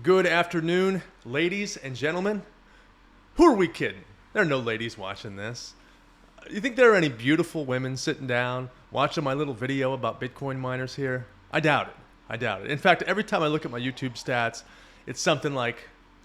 Good afternoon, ladies and gentlemen. Who are we kidding? There are no ladies watching this. You think there are any beautiful women sitting down watching my little video about Bitcoin miners here? I doubt it. I doubt it. In fact, every time I look at my YouTube stats, it's something like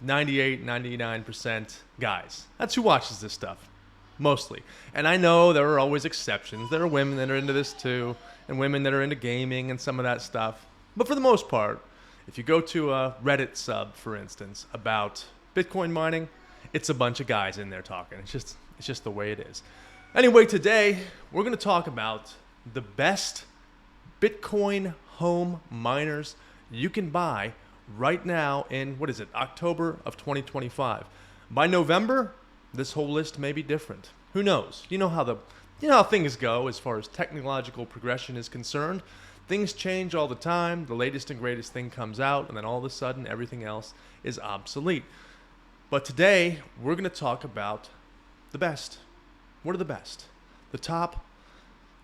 98, 99% guys. That's who watches this stuff, mostly. And I know there are always exceptions. There are women that are into this too, and women that are into gaming and some of that stuff. But for the most part, if you go to a Reddit sub, for instance, about Bitcoin mining, it's a bunch of guys in there talking. It's just the way it is. Anyway, today we're going to talk about the best Bitcoin home miners you can buy right now in, October of 2025. By November, this whole list may be different. Who knows? You know how things go as far as technological progression is concerned. Things change all the time. The latest and greatest thing comes out, and then all of a sudden, everything else is obsolete. But today, we're going to talk about the best. What are the best? The top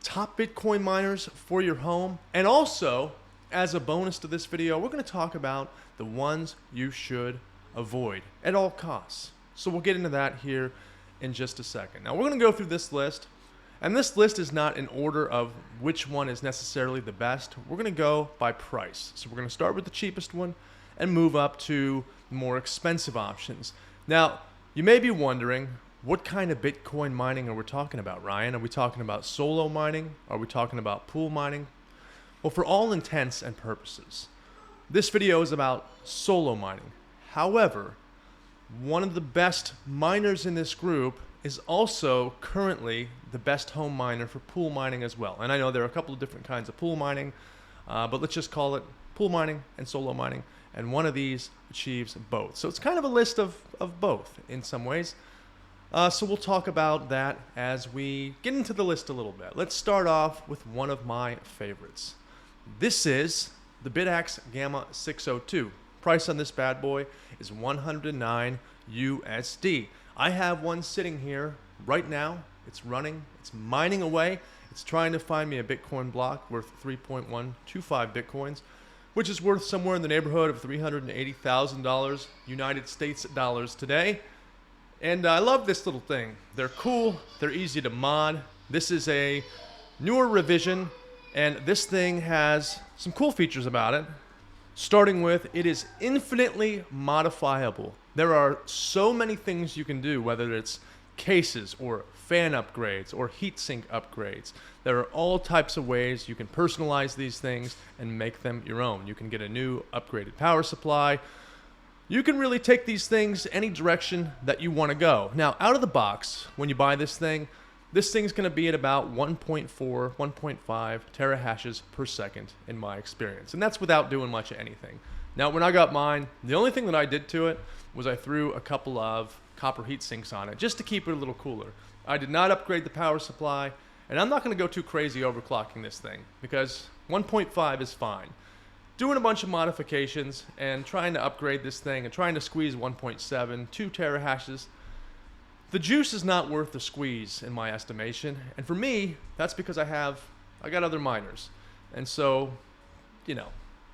Bitcoin miners for your home. And also, as a bonus to this video, we're going to talk about the ones you should avoid at all costs. So we'll get into that here in just a second. Now, we're going to go through this list. And this list is not in order of which one is necessarily the best. We're going to go by price. So we're going to start with the cheapest one and move up to more expensive options. Now, you may be wondering, what kind of Bitcoin mining are we talking about, Ryan? Are we talking about solo mining? Are we talking about pool mining? Well, for all intents and purposes, this video is about solo mining. However, one of the best miners in this group is also currently the best home miner for pool mining as well. And I know there are a couple of different kinds of pool mining, but let's just call it pool mining and solo mining. And one of these achieves both. So it's kind of a list of both in some ways. So we'll talk about that as we get into the list a little bit. Let's start off with one of my favorites. This is the Bitaxe Gamma 602. Price on this bad boy is 109 USD. I have one sitting here right now. It's running. It's mining away. It's trying to find me a Bitcoin block worth 3.125 Bitcoins, which is worth somewhere in the neighborhood of $380,000 United States dollars today. And I love this little thing. They're cool. They're easy to mod. This is a newer revision, and this thing has some cool features about it. Starting with, it is infinitely modifiable. There are so many things you can do, whether it's cases or fan upgrades or heatsink upgrades. There are all types of ways you can personalize these things and make them your own. You can get a new upgraded power supply. You can really take these things any direction that you want to go. Now, out of the box, when you buy this thing's going to be at about 1.4, 1.5 terahashes per second in my experience. And that's without doing much of anything. Now, when I got mine, the only thing that I did to it was I threw a couple of copper heat sinks on it just to keep it a little cooler. I did not upgrade the power supply, and I'm not going to go too crazy overclocking this thing because 1.5 is fine. Doing a bunch of modifications and trying to upgrade this thing and trying to squeeze 1.7, 2 terahashes, the juice is not worth the squeeze in my estimation. And for me, that's because I got other miners. And so,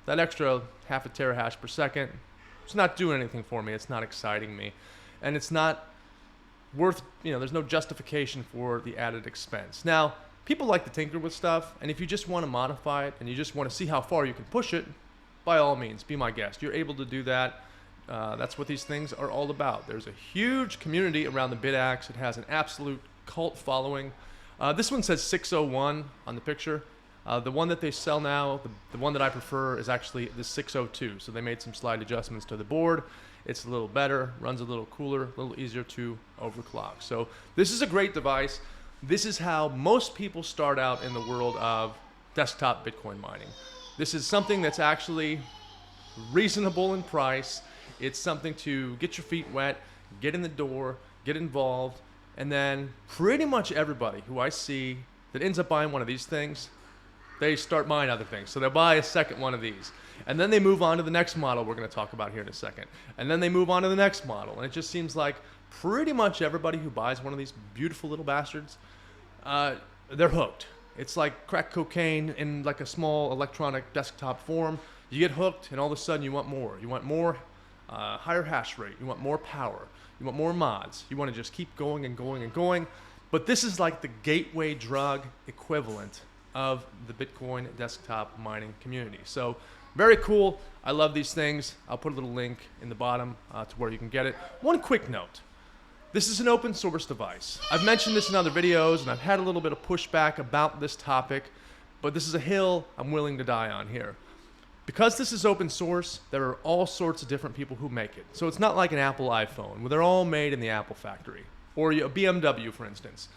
that extra half a terahash per second, it's not doing anything for me. It's not exciting me. And it's not worth, there's no justification for the added expense. Now, people like to tinker with stuff, and if you just want to modify it and you just want to see how far you can push it, by all means, be my guest. You're able to do that. That's what these things are all about. There's a huge community around the Bitaxe. It has an absolute cult following. This one says 601 on the picture. The one that they sell now, the one that I prefer, is actually the 602. So they made some slight adjustments to the board. It's a little better, runs a little cooler, a little easier to overclock. So this is a great device. This is how most people start out in the world of desktop Bitcoin mining. This is something that's actually reasonable in price. It's something to get your feet wet, get in the door, get involved, and then pretty much everybody who I see that ends up buying one of these things, they start buying other things. So they'll buy a second one of these. And then they move on to the next model we're going to talk about here in a second. And then they move on to the next model. And it just seems like pretty much everybody who buys one of these beautiful little bastards, they're hooked. It's like crack cocaine in like a small electronic desktop form. You get hooked, and all of a sudden you want more. You want more higher hash rate, you want more power, you want more mods, you want to just keep going and going and going. But this is like the gateway drug equivalent of the Bitcoin desktop mining community. So very cool. I love these things. I'll put a little link in the bottom to where you can get it. One quick note. This is an open source device. I've mentioned this in other videos, and I've had a little bit of pushback about this topic, but this is a hill I'm willing to die on here. Because this is open source, there are all sorts of different people who make it. So it's not like an Apple iPhone, where they're all made in the Apple factory. Or a BMW, for instance.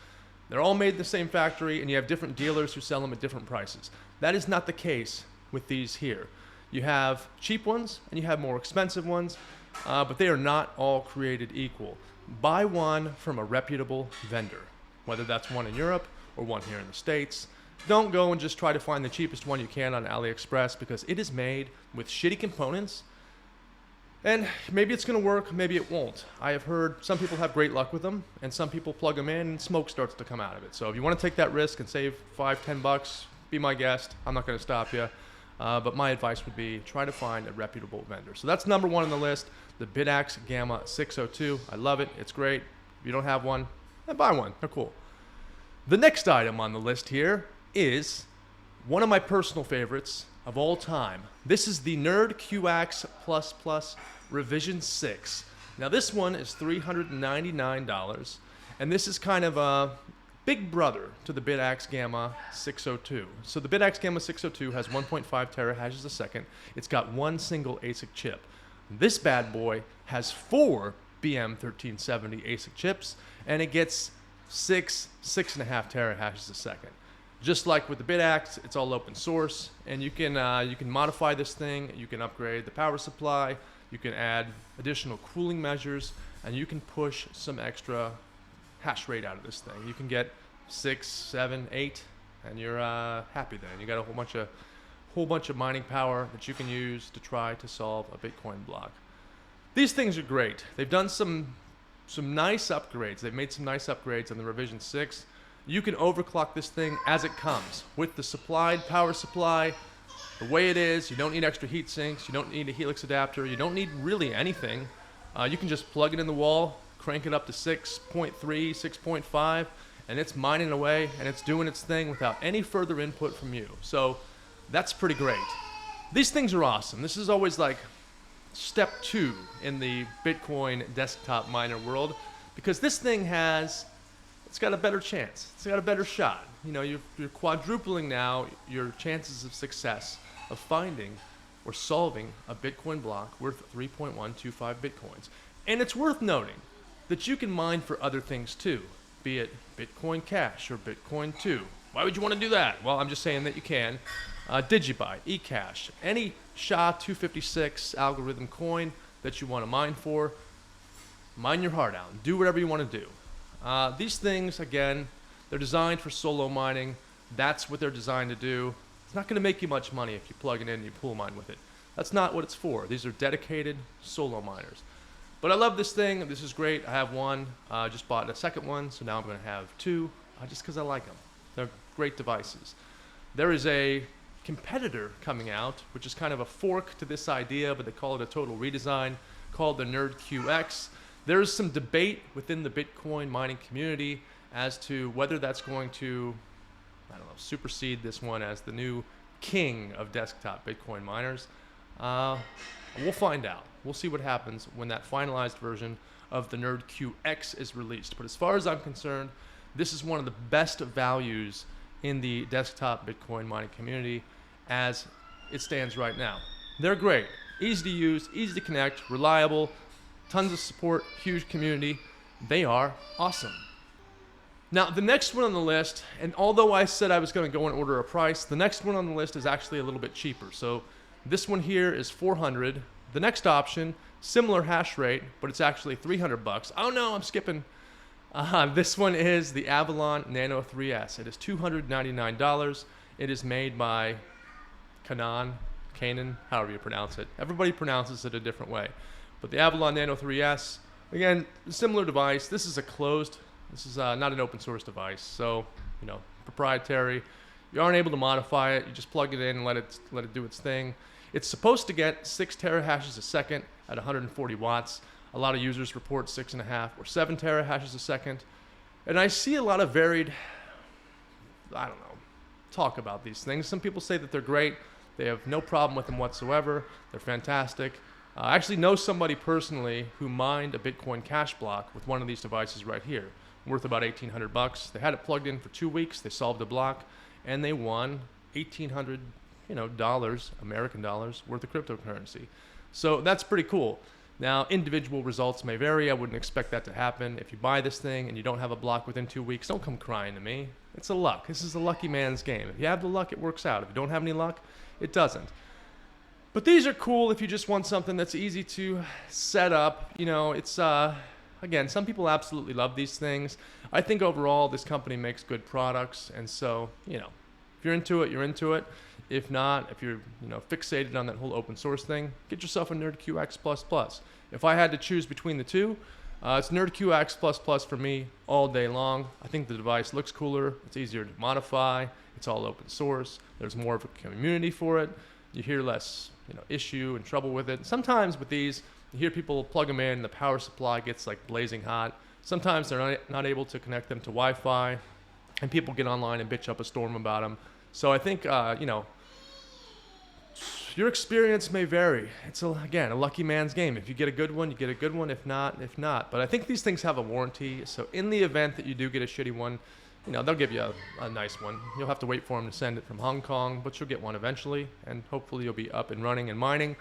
They're all made in the same factory, and you have different dealers who sell them at different prices. That is not the case with these here. You have cheap ones, and you have more expensive ones, but they are not all created equal. Buy one from a reputable vendor, whether that's one in Europe or one here in the States. Don't go and just try to find the cheapest one you can on AliExpress, because it is made with shitty components. And maybe it's going to work, maybe it won't. I have heard some people have great luck with them, and some people plug them in and smoke starts to come out of it. So if you want to take that risk and save $5-10, be my guest. I'm not going to stop you. But my advice would be try to find a reputable vendor. So that's number one on the list, the Bitaxe Gamma 602. I love it. It's great. If you don't have one, then buy one. They're cool. The next item on the list here is one of my personal favorites of all time. This is the NerdQAxe Revision 6. Now this one is $399, and this is kind of a big brother to the Bitaxe Gamma 602. So the Bitaxe Gamma 602 has 1.5 terahashes a second. It's got one single ASIC chip. This bad boy has 4 BM1370 ASIC chips, and it gets 6.5 terahashes a second. Just like with the Bitaxe, it's all open source, and you can modify this thing. You can upgrade the power supply. You can add additional cooling measures, and you can push some extra hash rate out of this thing. You can get 6, 7, 8, and you're happy then. You got a whole bunch of mining power that you can use to try to solve a Bitcoin block. These things are great. They've done some nice upgrades. They've made some nice upgrades on the Revision 6. You can overclock this thing as it comes with the supplied power supply the way it is. You don't need extra heat sinks. You don't need a helix adapter. You don't need really anything. You can just plug it in the wall, crank it up to 6.3, 6.5, and it's mining away, and it's doing its thing without any further input from you. So that's pretty great. These things are awesome. This is always like step 2 in the Bitcoin desktop miner world, because this thing it's got a better chance. It's got a better shot. You know, you're quadrupling now your chances of success of finding or solving a Bitcoin block worth 3.125 Bitcoins. And it's worth noting that you can mine for other things too, be it Bitcoin Cash or Bitcoin 2. Why would you want to do that? Well, I'm just saying that you can. Digibyte, eCash, any SHA-256 algorithm coin that you want to mine for, mine your heart out. Do whatever you want to do. These things, again, they're designed for solo mining. That's what they're designed to do. It's not going to make you much money if you plug it in and you pool mine with it. That's not what it's for. These are dedicated solo miners. But I love this thing. This is great. I have one. I just bought a second one, so now I'm going to have 2 just because I like them. They're great devices. There is a competitor coming out, which is kind of a fork to this idea, but they call it a total redesign, called the NerdQAxe. There's some debate within the Bitcoin mining community as to whether that's going to, supersede this one as the new king of desktop Bitcoin miners. We'll find out. We'll see what happens when that finalized version of the NerdQAxe is released. But as far as I'm concerned, this is one of the best values in the desktop Bitcoin mining community as it stands right now. They're great. Easy to use, easy to connect, reliable, tons of support, huge community. They are awesome. Now, the next one on the list, and although I said I was going to go in order of price, the next one on the list is actually a little bit cheaper. So this one here is $400. The next option, similar hash rate, but it's actually $300. Oh no, I'm skipping. This one is the Avalon Nano 3S. It is $299. It is made by Canaan, however you pronounce it. Everybody pronounces it a different way. But the Avalon Nano 3S, again, similar device. This is not an open source device, so proprietary. You aren't able to modify it. You just plug it in and let it do its thing. It's supposed to get 6 terahashes a second at 140 watts. A lot of users report 6.5 or 7 terahashes a second. And I see a lot of varied, I don't know, talk about these things. Some people say that they're great. They have no problem with them whatsoever. They're fantastic. I actually know somebody personally who mined a Bitcoin cash block with one of these devices right here, worth about $1,800. They had it plugged in for 2 weeks. They solved the block, and they won $1,800, dollars, American dollars worth of cryptocurrency. So that's pretty cool. Now, individual results may vary. I wouldn't expect that to happen. If you buy this thing and you don't have a block within 2 weeks, don't come crying to me. It's a luck. This is a lucky man's game. If you have the luck, it works out. If you don't have any luck, it doesn't. But these are cool if you just want something that's easy to set up. It's, again, some people absolutely love these things. I think overall this company makes good products. And so, if you're into it, you're into it. If not, if you're fixated on that whole open source thing, get yourself a NerdQAxe++. If I had to choose between the two, it's NerdQAxe++ for me all day long. I think the device looks cooler. It's easier to modify. It's all open source. There's more of a community for it. You hear less issue and trouble with it. Sometimes with these, you hear people plug them in, the power supply gets like blazing hot. Sometimes they're not able to connect them to Wi-Fi, and people get online and bitch up a storm about them. So I think, your experience may vary. It's, again, a lucky man's game. If you get a good one, you get a good one. If not, if not. But I think these things have a warranty. So in the event that you do get a shitty one, they'll give you a nice one. You'll have to wait for them to send it from Hong Kong, but you'll get one eventually, and hopefully you'll be up and running and mining.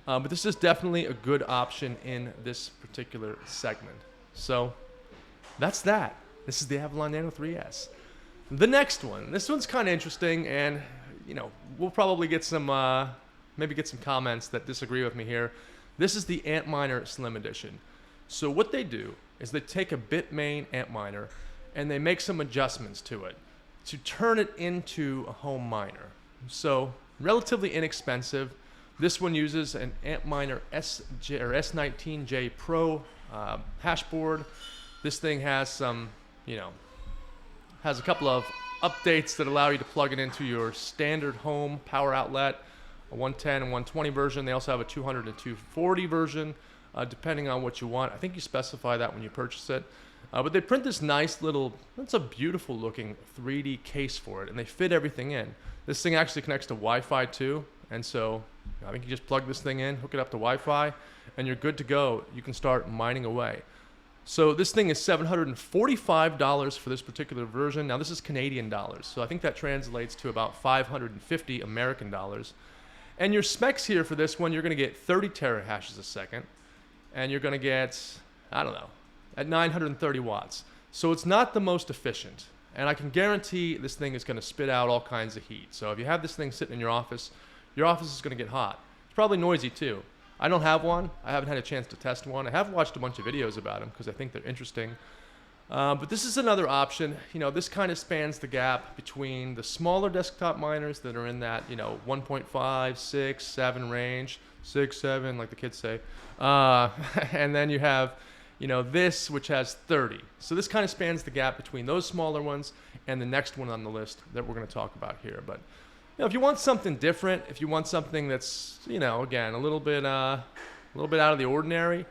But this is definitely a good option in this particular segment. So that's that. This is the Avalon Nano 3S. The next one. This one's kind of interesting, and we'll probably get some maybe get some comments that disagree with me here. This is the Antminer Slim Edition. So what they do is they take a Bitmain Antminer and they make some adjustments to it to turn it into a home miner. So relatively inexpensive. This one uses an Antminer S19J Pro hash board. This thing has some, has a couple of updates that allow you to plug it into your standard home power outlet, a 110 and 120 version. They also have a 200 and 240 version, depending on what you want. I think you specify that when you purchase it. But they print this nice little, that's a beautiful looking 3D case for it, and they fit everything in. This thing actually connects to Wi-Fi too, and so I think you just plug this thing in, hook it up to Wi-Fi, and you're good to go. You can start mining away. So this thing is $745 for this particular version. Now this is Canadian dollars, so I think that translates to about 550 American dollars. And your specs here for this one, you're going to get 30 terahashes a second, and you're going to get, I don't know, at 930 watts. So it's not the most efficient, and I can guarantee this thing is going to spit out all kinds of heat. So if you have this thing sitting in your office is going to get hot. It's probably noisy too. I don't have one. I haven't had a chance to test one. I have watched a bunch of videos about them because I think they're interesting. But this is another option. This kind of spans the gap between the smaller desktop miners that are in that, 1.5, 6, 7 range, 6, 7, like the kids say. And then you have, this, which has 30. So this kind of spans the gap between those smaller ones and the next one on the list that we're going to talk about here. But if you want something different, if you want something that's, again, a little bit out of the ordinary.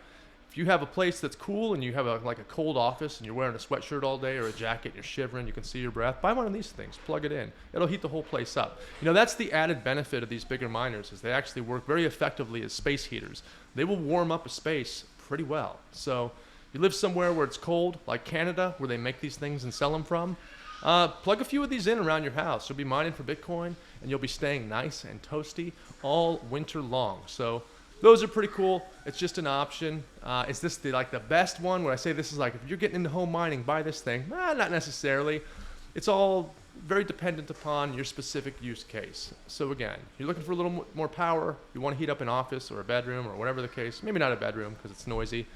If you have a place that's cool and you have a cold office and you're wearing a sweatshirt all day or a jacket and you're shivering, you can see your breath, buy one of these things, plug it in. It'll heat the whole place up. That's the added benefit of these bigger miners is they actually work very effectively as space heaters. They will warm up a space pretty well. So you live somewhere where it's cold, like Canada, where they make these things and sell them from, plug a few of these in around your house. You'll be mining for Bitcoin and you'll be staying nice and toasty all winter long. So those are pretty cool. It's just an option. Is this the best one? When I say this is if you're getting into home mining, buy this thing. Not necessarily. It's all very dependent upon your specific use case. So again, you're looking for a little more power. You want to heat up an office or a bedroom or whatever the case. Maybe not a bedroom because it's noisy.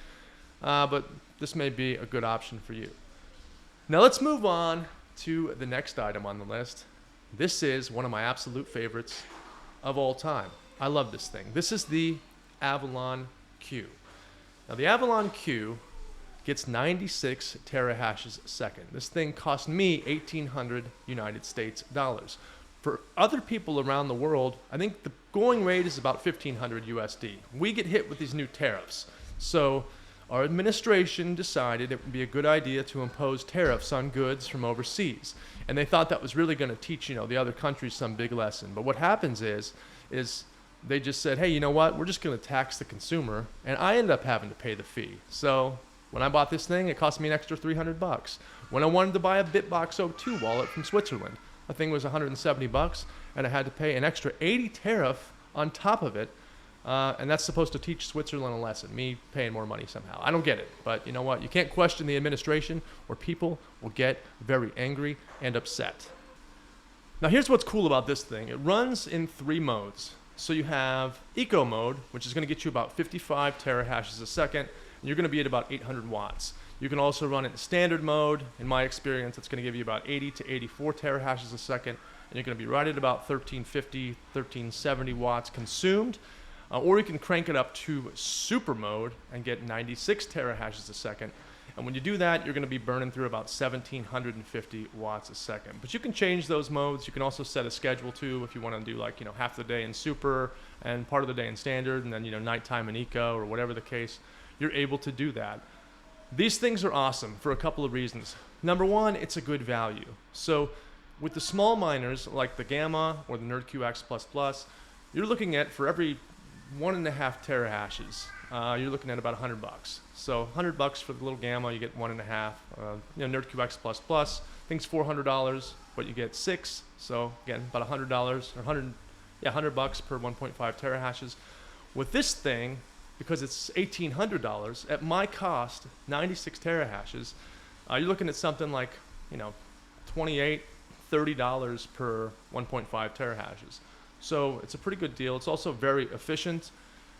But this may be a good option for you. Now let's move on to the next item on the list. This is one of my absolute favorites of all time. I love this thing. This is the Avalon Q. Now the Avalon Q gets 96 terahashes a second. This thing cost me 1,800 United States dollars. For other people around the world, I think the going rate is about 1,500 USD. We get hit with these new tariffs. So our administration decided it would be a good idea to impose tariffs on goods from overseas. And they thought that was really going to teach, the other countries some big lesson. But what happens is they just said, hey, you know what? We're just going to tax the consumer. And I ended up having to pay the fee. So when I bought this thing, it cost me an extra $300. When I wanted to buy a Bitbox O2 wallet from Switzerland, the thing was $170, and I had to pay an extra 80 tariff on top of it. And that's supposed to teach Switzerland a lesson, me paying more money somehow. I don't get it, but you know what? You can't question the administration, or people will get very angry and upset. Now here's what's cool about this thing. It runs in 3 modes. So you have Eco mode, which is going to get you about 55 terahashes a second, and you're going to be at about 800 watts. You can also run it in standard mode. In my experience, it's going to give you about 80 to 84 terahashes a second, and you're going to be right at about 1350, 1370 watts consumed. Or you can crank it up to super mode and get 96 terahashes a second. And when you do that, you're going to be burning through about 1750 watts a second. But you can change those modes. You can also set a schedule too if you want to do half the day in super and part of the day in standard, and then nighttime in eco or whatever the case. You're able to do that. These things are awesome for a couple of reasons. Number one, it's a good value. So with the small miners like the Gamma or the NerdQAxe++, you're looking at, for every 1.5 terahashes, you're looking at about $100. So $100 for the little Gamma, you get 1.5. NerdQAxe++, thing's $400, but you get 6. So again, about $100 or $100 per 1.5 terahashes. With this thing, because it's $1,800 at my cost, 96 terahashes, you're looking at something like $28, $30 per 1.5 terahashes. So it's a pretty good deal. It's also very efficient.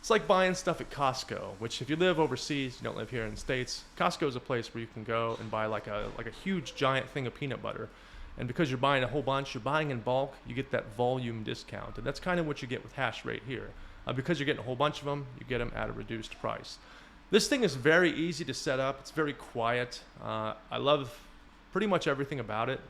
It's like buying stuff at Costco, which if you live overseas, you don't live here in the States, Costco is a place where you can go and buy like a huge giant thing of peanut butter. And because you're buying a whole bunch, you're buying in bulk, you get that volume discount. And that's kind of what you get with hash rate here. Because you're getting a whole bunch of them, you get them at a reduced price. This thing is very easy to set up. It's very quiet. I love pretty much everything about it.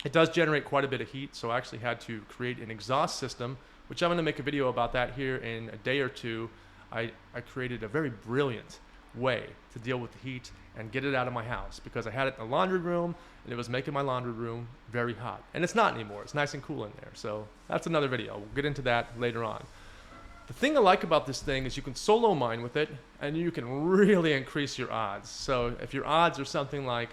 It does generate quite a bit of heat, so I actually had to create an exhaust system, which I'm going to make a video about that here in a day or two. I created a very brilliant way to deal with the heat and get it out of my house, because I had it in the laundry room and it was making my laundry room very hot. And it's not anymore. It's nice and cool in there. So that's another video. We'll get into that later on. The thing I like about this thing is you can solo mine with it, and you can really increase your odds. So if your odds are something like,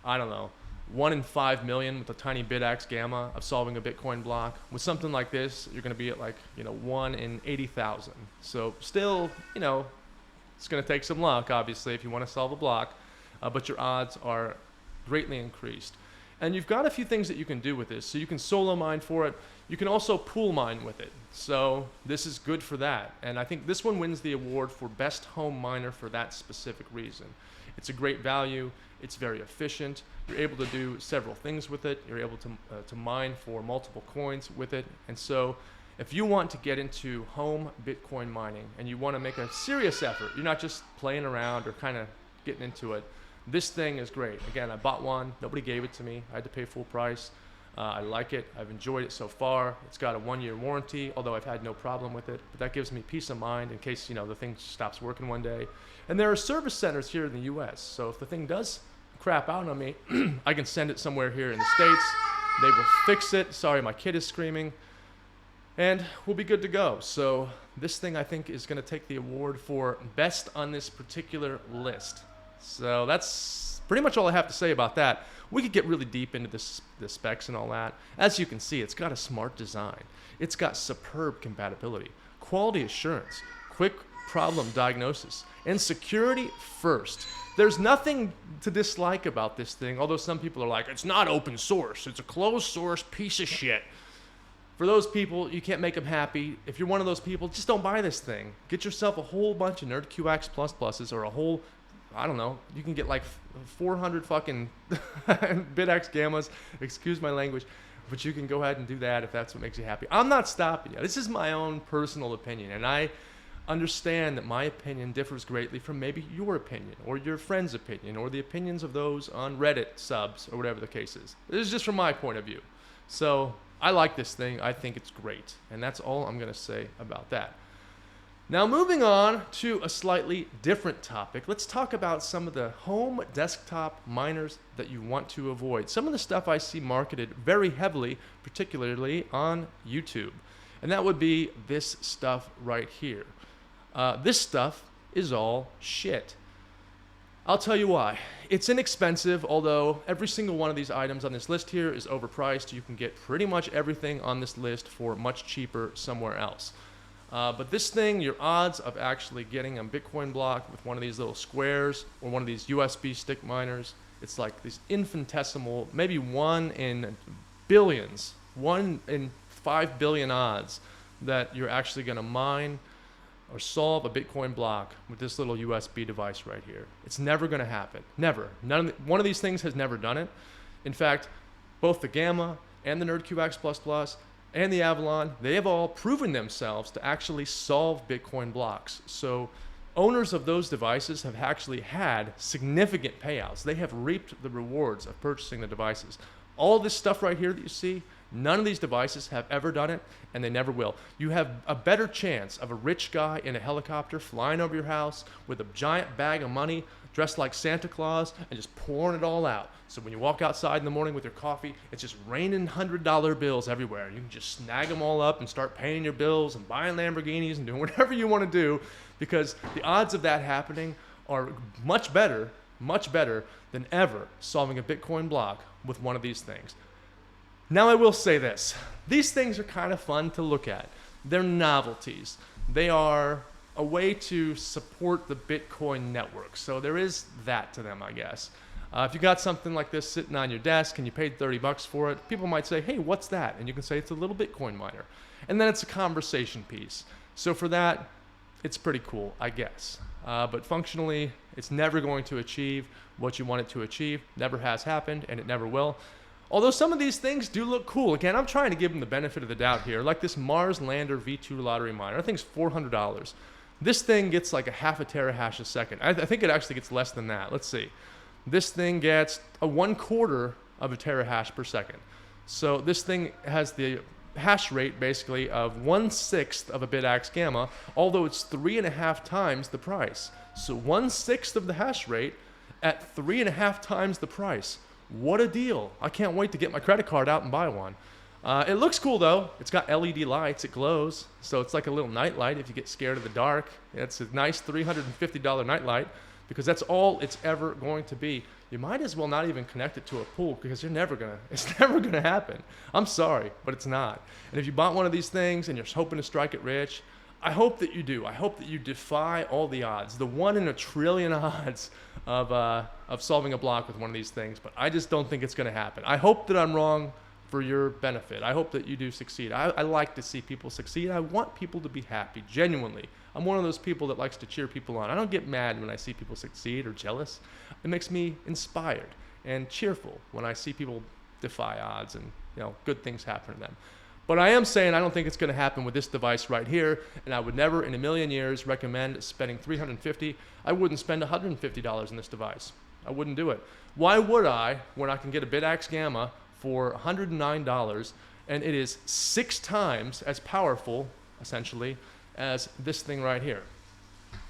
I don't know, 1 in 5 million with a tiny Bitaxe Gamma of solving a Bitcoin block, with something like this, you're going to be at 1 in 80,000. So still, it's going to take some luck, obviously, if you want to solve a block, but your odds are greatly increased. And you've got a few things that you can do with this. So you can solo mine for it. You can also pool mine with it. So this is good for that. And I think this one wins the award for best home miner for that specific reason. It's a great value. It's very efficient. You're able to do several things with it. You're able to mine for multiple coins with it. And so if you want to get into home Bitcoin mining and you want to make a serious effort, you're not just playing around or kind of getting into it, this thing is great. Again, I bought one. Nobody gave it to me. I had to pay full price. I like it. I've enjoyed it so far. It's got a 1-year warranty, although I've had no problem with it. But that gives me peace of mind in case the thing stops working one day. And there are service centers here in the U.S. So if the thing does crap out on me, I can send it somewhere here in the States. They will fix it. Sorry, my kid is screaming. And we'll be good to go. So this thing, I think, is going to take the award for best on this particular list. So that's pretty much all I have to say about that. We could get really deep into the specs and all that. As you can see, it's got a smart design. It's got superb compatibility, quality assurance, quick problem diagnosis, and security first. There's nothing to dislike about this thing, although some people are like, it's not open source. It's a closed source piece of shit. For those people, you can't make them happy. If you're one of those people, just don't buy this thing. Get yourself a whole bunch of NerdQAxe++s or a whole, I don't know, you can get 400 fucking Bitaxe Gammas, excuse my language, but you can go ahead and do that if that's what makes you happy. I'm not stopping you. This is my own personal opinion, and I understand that my opinion differs greatly from maybe your opinion or your friend's opinion or the opinions of those on Reddit subs or whatever the case is. This is just from my point of view. So I like this thing. I think it's great. And that's all I'm going to say about that. Now, moving on to a slightly different topic, let's talk about some of the home desktop miners that you want to avoid. Some of the stuff I see marketed very heavily, particularly on YouTube. And that would be this stuff right here. This stuff is all shit. I'll tell you why. It's inexpensive, although every single one of these items on this list here is overpriced. You can get pretty much everything on this list for much cheaper somewhere else. But this thing, your odds of actually getting a Bitcoin block with one of these little squares or one of these USB stick miners, it's like these infinitesimal, maybe 1 in billions, 1 in 5 billion odds that you're actually going to mine or solve a Bitcoin block with this little USB device right here. It's never going to happen. Never. One of these things has never done it. In fact, both the Gamma and the NerdQAxe++ and the Avalon, they have all proven themselves to actually solve Bitcoin blocks. So owners of those devices have actually had significant payouts. They have reaped the rewards of purchasing the devices. All this stuff right here that you see, none of these devices have ever done it, and they never will. You have a better chance of a rich guy in a helicopter flying over your house with a giant bag of money, dressed like Santa Claus, and just pouring it all out. So when you walk outside in the morning with your coffee, it's just raining $100 bills everywhere. You can just snag them all up and start paying your bills and buying Lamborghinis and doing whatever you want to do, because the odds of that happening are much better than ever solving a Bitcoin block with one of these things. Now I will say this. These things are kind of fun to look at. They're novelties. They are a way to support the Bitcoin network. So there is that to them, I guess. If you got something like this sitting on your desk and you paid $30 for it, people might say, hey, what's that? And you can say it's a little Bitcoin miner. And then it's a conversation piece. So for that, it's pretty cool, I guess. But functionally, it's never going to achieve what you want it to achieve. Never has happened, and it never will. Although some of these things do look cool. Again, I'm trying to give them the benefit of the doubt here. Like this Mars Lander V2 lottery miner. I think it's $400. This thing gets like a half a terahash a second. I think it actually gets less than that. Let's see. This thing gets a 1/4 of a terahash per second. So this thing has the hash rate basically of 1/6 of a Bitaxe Gamma, although it's 3.5 times the price. So 1/6 of the hash rate at 3.5 times the price. What a deal. I can't wait to get my credit card out and buy one. It looks cool though. It's got LED lights, it glows. So it's like a little night light if you get scared of the dark. It's a nice $350 night light because that's all it's ever going to be. You might as well not even connect it to a pool because it's never gonna happen. I'm sorry, but it's not. And if you bought one of these things and you're hoping to strike it rich, I hope that you do. I hope that you defy all the odds, the 1 in a trillion odds of solving a block with one of these things. But I just don't think it's going to happen. I hope that I'm wrong for your benefit. I hope that you do succeed. I like to see people succeed. I want people to be happy, genuinely. I'm one of those people that likes to cheer people on. I don't get mad when I see people succeed or jealous. It makes me inspired and cheerful when I see people defy odds and good things happen to them. But I am saying I don't think it's going to happen with this device right here, and I would never in a million years recommend spending $350. I wouldn't spend $150 on this device. I wouldn't do it. Why would I when I can get a Bitaxe Gamma for $109 and it is 6 times as powerful, essentially, as this thing right here?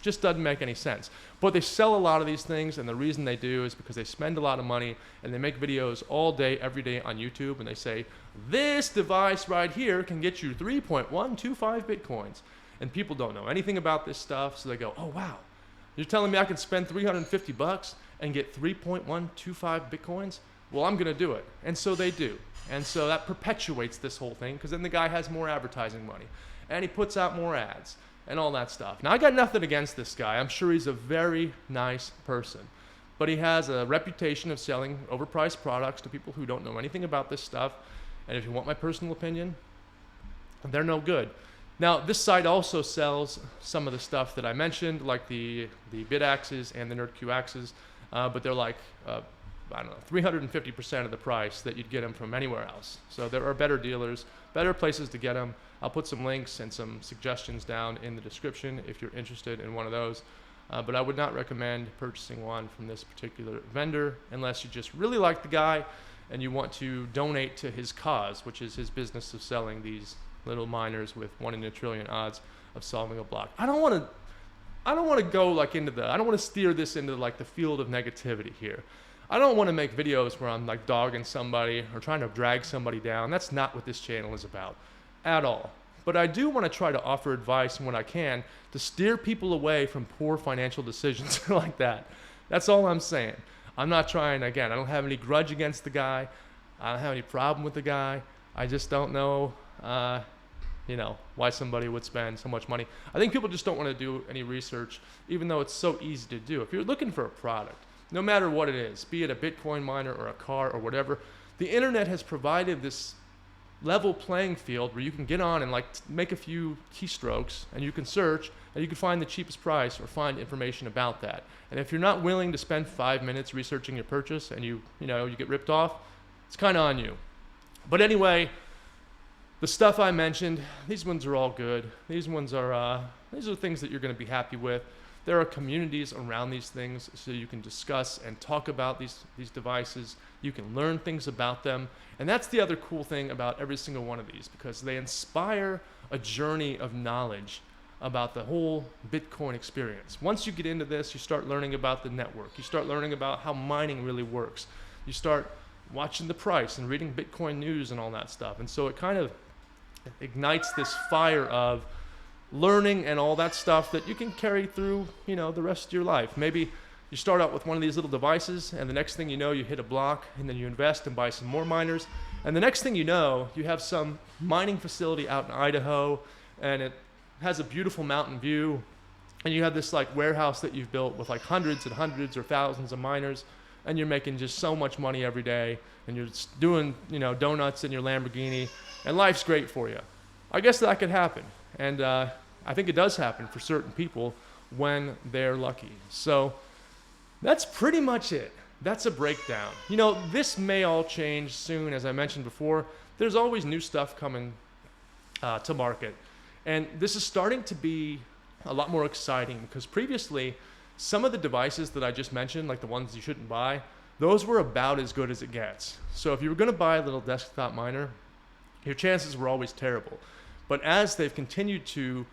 Just doesn't make any sense. But they sell a lot of these things, and the reason they do is because they spend a lot of money and they make videos all day, every day on YouTube, and they say, this device right here can get you 3.125 Bitcoins. And people don't know anything about this stuff, so they go, oh wow, you're telling me I can spend $350 and get 3.125 Bitcoins? Well, I'm gonna do it. And so they do. And so that perpetuates this whole thing, because then the guy has more advertising money, and he puts out more ads, and all that stuff. Now, I got nothing against this guy. I'm sure he's a very nice person. But he has a reputation of selling overpriced products to people who don't know anything about this stuff. And if you want my personal opinion, they're no good. Now, this site also sells some of the stuff that I mentioned, like the Bitaxes and the NerdQAxes, but they're like, I don't know, 350% of the price that you'd get them from anywhere else. So there are better dealers, better places to get them. I'll put some links and some suggestions down in the description if you're interested in one of those. But I would not recommend purchasing one from this particular vendor unless you just really like the guy and you want to donate to his cause, which is his business of selling these little miners with 1 in a trillion odds of solving a block. I don't want to go like into the, I don't want to steer this into like the field of negativity here. I don't want to make videos where I'm like dogging somebody or trying to drag somebody down. That's not what this channel is about at all. But I do want to try to offer advice when I can to steer people away from poor financial decisions like that. That's all I'm saying. I'm not trying, again, I don't have any grudge against the guy. I don't have any problem with the guy. I just don't know, why somebody would spend so much money. I think people just don't want to do any research, even though it's so easy to do. If you're looking for a product, no matter what it is, be it a Bitcoin miner or a car or whatever, the internet has provided this level playing field where you can get on and like make a few keystrokes and you can search and you can find the cheapest price or find information about that. And if you're not willing to spend 5 minutes researching your purchase and you get ripped off, it's kind of on you. But anyway, the stuff I mentioned, these ones are all good. These are things that you're going to be happy with. There are communities around these things so you can discuss and talk about these devices. You can learn things about them. And that's the other cool thing about every single one of these, because they inspire a journey of knowledge about the whole Bitcoin experience. Once you get into this, you start learning about the network. You start learning about how mining really works. You start watching the price and reading Bitcoin news and all that stuff. And so it kind of ignites this fire of learning and all that stuff that you can carry through, the rest of your life. Maybe you start out with one of these little devices, and the next thing you know, you hit a block, and then you invest and buy some more miners. And the next thing you know, you have some mining facility out in Idaho, and it has a beautiful mountain view, and you have this like warehouse that you've built with like hundreds and hundreds or thousands of miners, and you're making just so much money every day, and you're just doing, donuts in your Lamborghini, and life's great for you. I guess that could happen. And I think it does happen for certain people when they're lucky. So that's pretty much it. That's a breakdown. This may all change soon. As I mentioned before, there's always new stuff coming to market. And this is starting to be a lot more exciting because previously, some of the devices that I just mentioned, like the ones you shouldn't buy, those were about as good as it gets. So if you were going to buy a little desktop miner, your chances were always terrible. But as they've continued to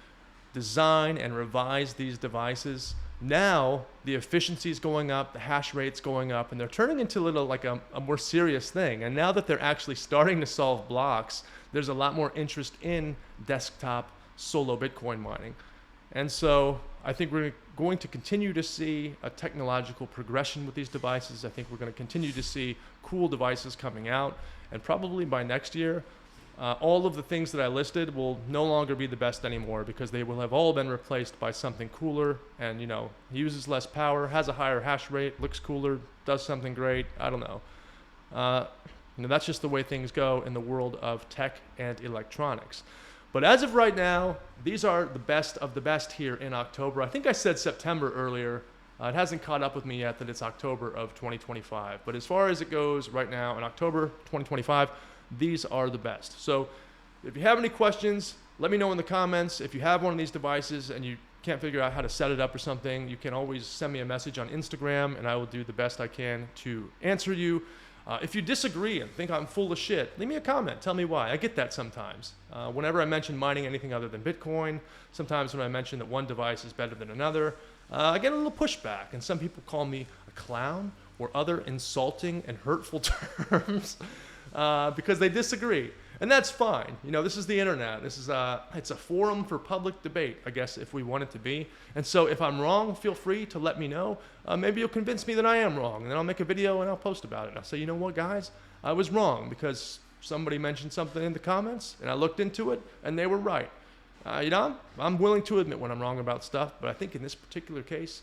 design and revise these devices, now the efficiency is going up, the hash rate's going up, and they're turning into a more serious thing. And now that they're actually starting to solve blocks, there's a lot more interest in desktop solo Bitcoin mining. And so I think we're going to continue to see a technological progression with these devices. I think we're going to continue to see cool devices coming out, and probably by next year, all of the things that I listed will no longer be the best anymore because they will have all been replaced by something cooler and, uses less power, has a higher hash rate, looks cooler, does something great. I don't know. That's just the way things go in the world of tech and electronics. But as of right now, these are the best of the best here in October. I think I said September earlier. It hasn't caught up with me yet that it's October of 2025. But as far as it goes right now in October 2025, these are the best. So if you have any questions, let me know in the comments. If you have one of these devices and you can't figure out how to set it up or something, you can always send me a message on Instagram and I will do the best I can to answer you. If you disagree and think I'm full of shit, leave me a comment. Tell me why. I get that sometimes. Whenever I mention mining anything other than Bitcoin, sometimes when I mention that one device is better than another, I get a little pushback. And some people call me a clown or other insulting and hurtful terms. Because they disagree, and that's fine. This is the internet. This is it's a forum for public debate, I guess, if we want it to be. And so if I'm wrong, feel free to let me know. Maybe you'll convince me that I am wrong, and then I'll make a video and I'll post about it. And I'll say, you know what, guys, I was wrong because somebody mentioned something in the comments, and I looked into it, and they were right. I'm willing to admit when I'm wrong about stuff, but I think in this particular case,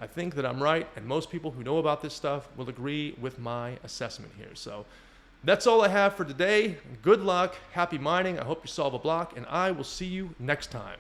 I think that I'm right, and most people who know about this stuff will agree with my assessment here. So that's all I have for today. Good luck, happy mining. I hope you solve a block, and I will see you next time.